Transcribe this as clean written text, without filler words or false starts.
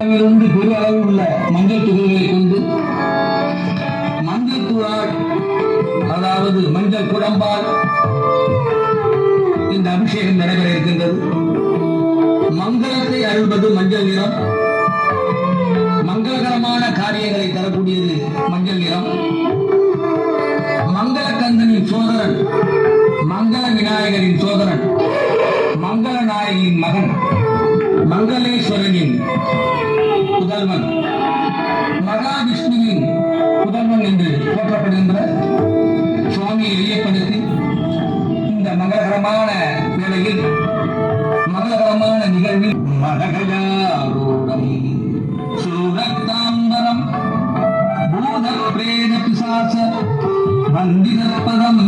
பெரிய அளவில் உள்ள மஞ்சள் துகள்களை கொண்டு மஞ்சள் தூளால், அதாவது மஞ்சள் குழம்பால் இந்த அபிஷேகம் நடைபெற இருக்கின்றது. மங்களத்தை அருள்வது மஞ்சள் நிறம், மங்களகரமான காரியங்களை தரக்கூடியது மஞ்சள் நிறம். மங்களகந்தனின் சோதரன், மங்கள விநாயகரின் சோதரன், மங்கள நாயகியின் மகன், மங்களேஸ்வரனின் புதல்வன், மகாவிஷ்ணுவின் புதல்வன் என்று போற்றப்படுகின்ற சுவாமியை எளியப்படுத்தி இந்த மங்களகரமான வேளையில், மங்களகரமான நிகழ்வில் மதகஜாரூடம் சூரத்தாம்பரம் பூத பிரேத பிசாச வந்திரப்பதம்